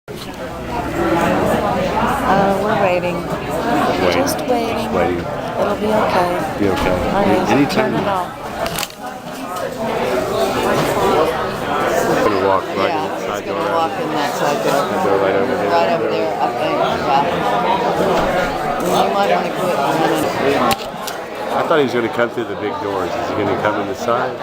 We're waiting. Just waiting. Just waiting. It'll be okay. Be okay. All right. Anytime. Turn it off. I'm gonna walk right Yeah, in that he's side door. gonna walk in that side door. Door right over there. Right over there, I think. Yeah. You might want to quit a minute. I thought he was going to come through the big doors. Is he going to come in the side?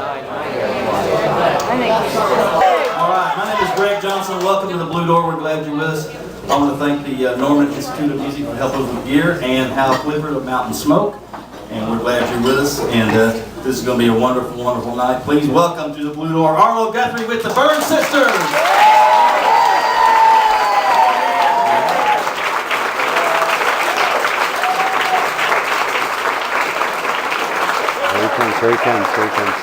All right, my name is Greg Johnson. Welcome to the Blue Door. We're glad you're with us. I want to thank the Norman Institute of Music for helping us with gear, and Hal Clifford of Mountain Smoke. And we're glad you're with us. And this is going to be a wonderful, wonderful night. Please welcome to the Blue Door, Arlo Guthrie with the Byrne Sisters. Here he comes, here he comes.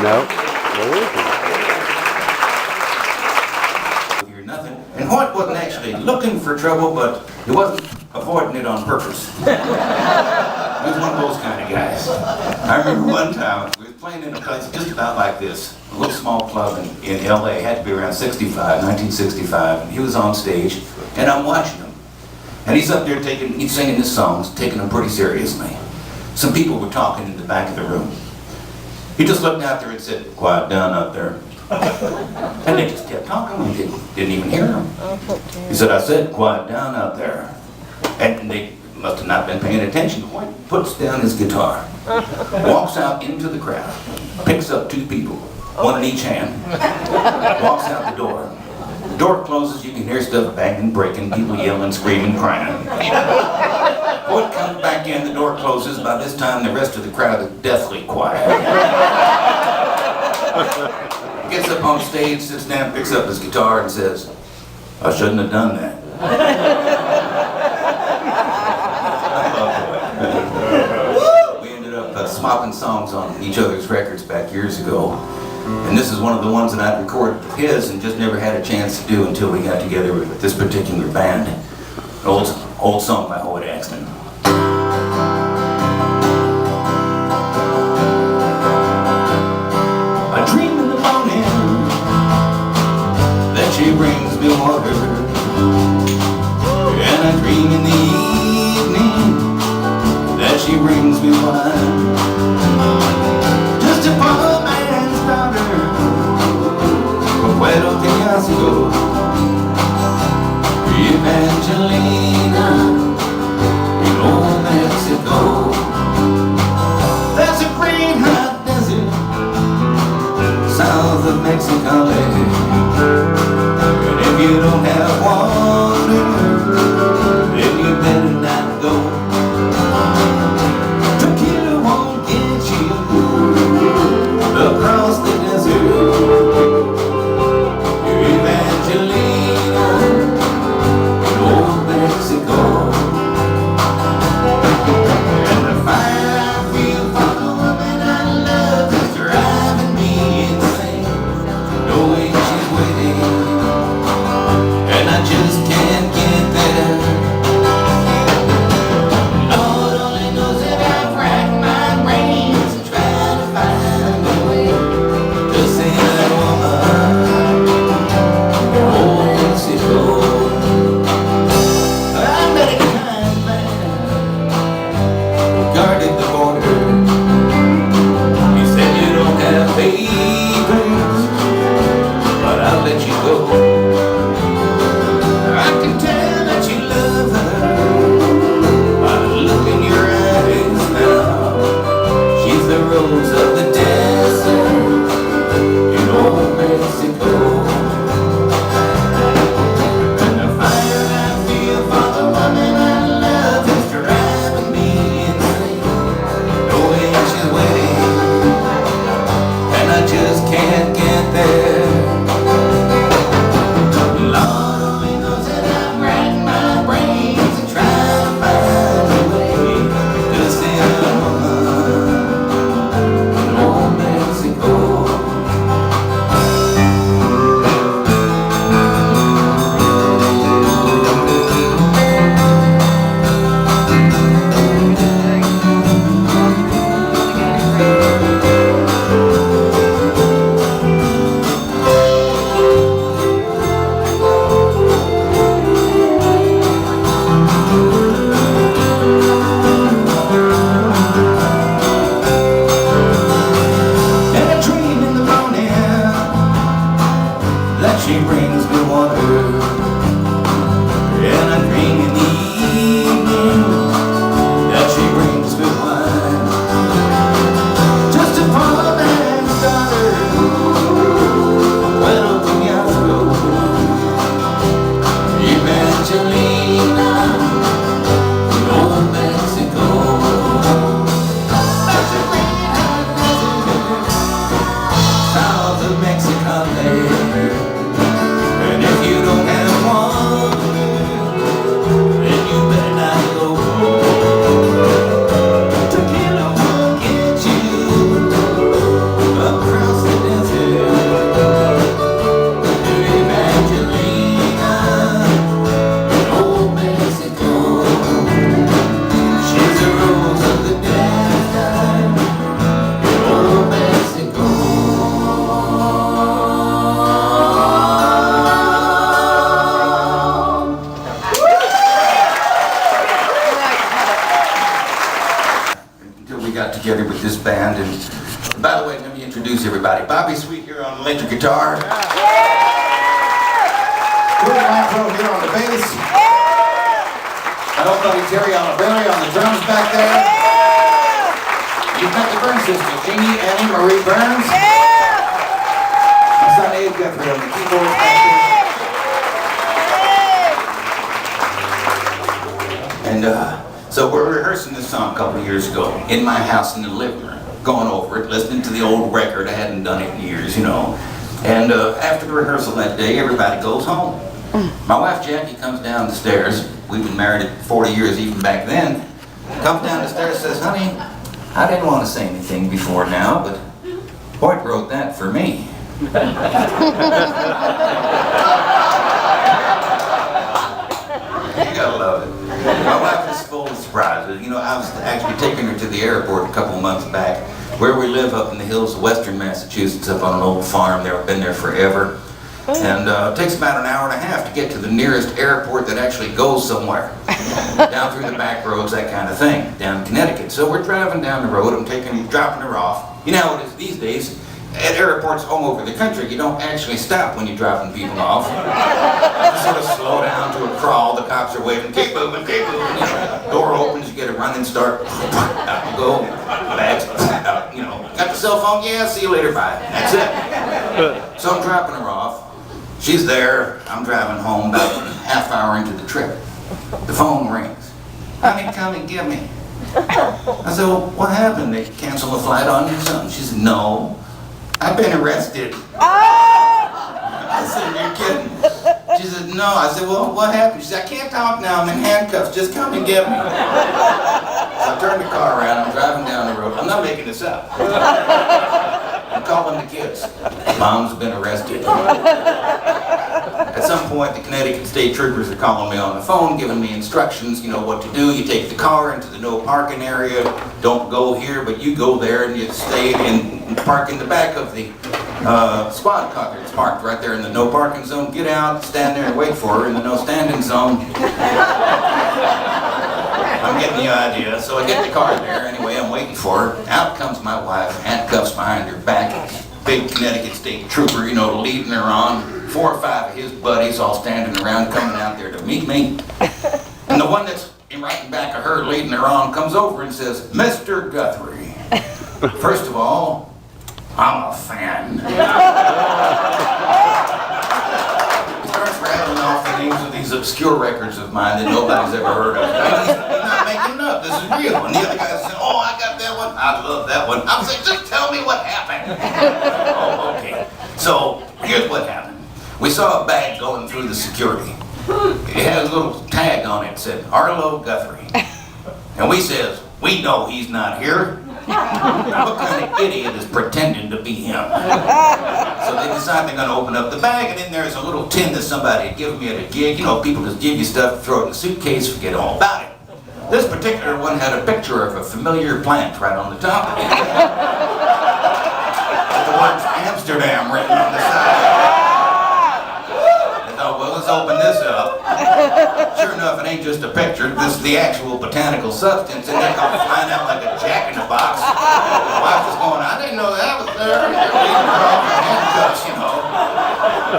No? Where is he? You're nothing. And Hoyt wasn't actually looking for trouble, but he wasn't avoiding it on purpose. He was one of those kind of guys. I remember one time, we were playing in a place just about like this, a little small club in LA, had to be around 1965, and he was on stage, and I'm watching him. And he's up there he's singing his songs, taking them pretty seriously. Some people were talking in the back of the room. He just looked out there and said, "Quiet down up there." And they just kept talking. We didn't even hear him. He said, "I said, quiet down out there." And they must have not been paying attention. White puts down his guitar, walks out into the crowd, picks up two people, one in each hand, walks out the door. The door closes, you can hear stuff banging, breaking, people yelling, screaming, crying. Boyd comes back in, the door closes. By this time, the rest of the crowd is deathly quiet. Gets up on stage, sits down, picks up his guitar, and says, "I shouldn't have done that." We ended up swapping songs on each other's records back years ago. And this is one of the ones that I'd recorded of his and just never had a chance to do until we got together with this particular band. An old song by Hoyt Axton. I dream in the morning that she brings me water, and I dream in the evening that she brings me wine. Just a poor man's daughter from Puerto Rico, Evangelina in old Mexico. There's a green hot desert south of Mexico, and if you don't have water, then you better not go. Tequila won't get you across the desert. Evangelina she brings me water, and I drink in the evening that she brings me wine. Just a poor man's daughter, Puerto Peñasco, Evangelina, Old Mexico. South of Mexican land. And if you don't have one, then you better not go. Tequila will get you across the desert to Evangelina, Old Mexico. She's a rose of the desert, Old Mexico. Until we got together with this band, and by the way, let me introduce everybody. Bobby Sweet here on electric guitar. Rudy Micro here on the bass. My old buddy Terry Oliveri on the drums back there. You've met the Burns sisters, Jeannie, Annie, Marie Burns. My son Abe Guthrie on the keyboard back there. And so we're rehearsing this song a couple of years ago in my house in the living room, going over it, listening to the old record. I hadn't done it in years, you know. And after the rehearsal that day, everybody goes home. My wife Jackie comes down the stairs. We've been married 40 years even back then. Comes down the stairs and says, honey, I didn't want to say anything before now, but Hoyt wrote that for me. You gotta love it. My wife is full of surprises. You know, I was actually taking her to the airport a couple months back, where we live up in the hills of western Massachusetts, up on an old farm. They've been there forever. And it takes about an hour and a half to get to the nearest airport that actually goes somewhere. Down through the back roads, that kind of thing, down in Connecticut. So we're driving down the road, I'm dropping her off. You know how it is these days. At airports all over the country, you don't actually stop when you're dropping people off. You sort of slow down to a crawl, the cops are waving, keep moving, keep moving. You know, door opens, you get a running start, out you go, bags out, you know. Got the cell phone? Yeah, see you later, bye. That's it. So I'm dropping her off. She's there, I'm driving home about a half hour into the trip. The phone rings. Honey, come and get me. I said, well, what happened? They canceled the flight on you or something? She said, no. I've been arrested. I said, you're kidding. She said, no. I said, well, what happened? She said, I can't talk now. I'm in handcuffs. Just come and get me. So I turned the car around. I'm driving down the road. I'm not making this up. I'm calling the kids. Mom's been arrested. At some point, the Connecticut State Troopers are calling me on the phone, giving me instructions, you know, what to do. You take the car into the no parking area. Don't go here, but you go there and you stay and park in the back of the squad car. It's parked right there in the no parking zone. Get out, stand there and wait for her in the no standing zone. I'm getting the idea. So I get the car there. Anyway, I'm waiting for her. Out comes my wife, handcuffs behind her back. Big Connecticut State Trooper, you know, leading her on. 4 or 5 of his buddies all standing around, coming out there to meet me. And the one that's right in back of her, leading her on, comes over and says, Mr. Guthrie, first of all, I'm a fan. He starts rattling off the names of these obscure records of mine that nobody's ever heard of. He's not making it up, this is real. And the other guy said, oh, I got that one, I love that one. I'm saying, just tell me what happened. Oh, okay. So, here's what happened. We saw a bag going through the security. It had a little tag on it that said, Arlo Guthrie. And we says, we know he's not here. What kind of idiot is pretending to be him? So they decide they're going to open up the bag, and then there's a little tin that somebody had given me at a gig. You know, people just give you stuff, throw it in a suitcase, forget all about it. This particular one had a picture of a familiar plant right on the top of it. With the words Amsterdam written on the side. Oh, well, let's open this up. Sure enough, it ain't just a picture. This is the actual botanical substance, and they come flying out like a jack-in-the-box. My wife was going, I didn't know that was there. They're leaving her off in handcuffs, you know.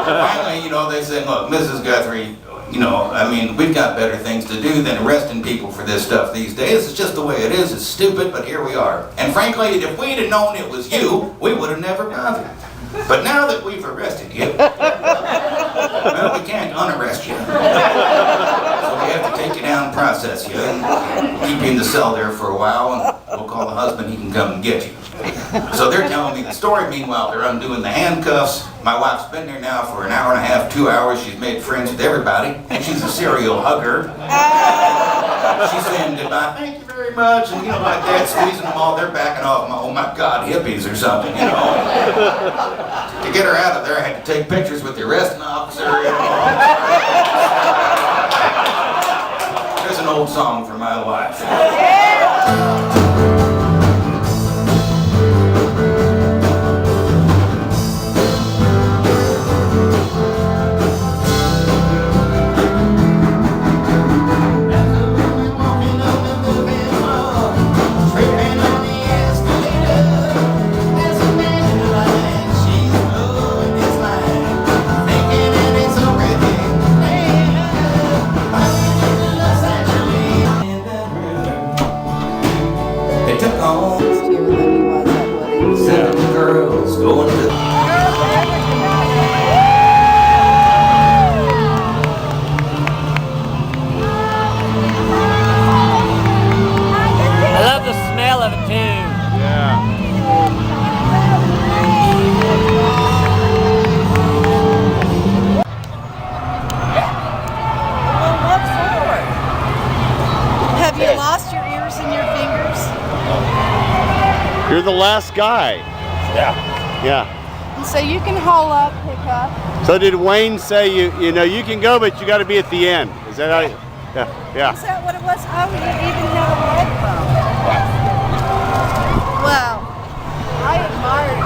Finally, you know, they said, look, Mrs. Guthrie, you know, I mean, we've got better things to do than arresting people for this stuff these days. It's just the way it is. It's stupid, but here we are. And frankly, if we'd have known it was you, we would have never bothered. But now that we've arrested you, well, we can't unarrest you. So we have to take you down and process you and keep you in the cell there for a while, and we'll call the husband, he can come and get you. So they're telling me the story. Meanwhile, they're undoing the handcuffs. My wife's been there now for an hour and a half, 2 hours. She's made friends with everybody, and she's a serial hugger. She's saying goodbye, thank you very much, and you know, like that, squeezing them all. They're backing off. Oh my God, hippies or something, you know. To get her out of there, I had to take pictures with the arresting officer. You know. There's an old song for my wife. They took on seven girls going to. I love the smell of it too. Yeah. Have you lost your ears and your fingers? You're the last guy. Yeah. Yeah. And so you can haul up, pick up. So did Wayne say you know you can go, but you got to be at the end? Is that how? Yeah. Yeah. Is that what it was? Oh, you even had a leg bone. Well, I admire you.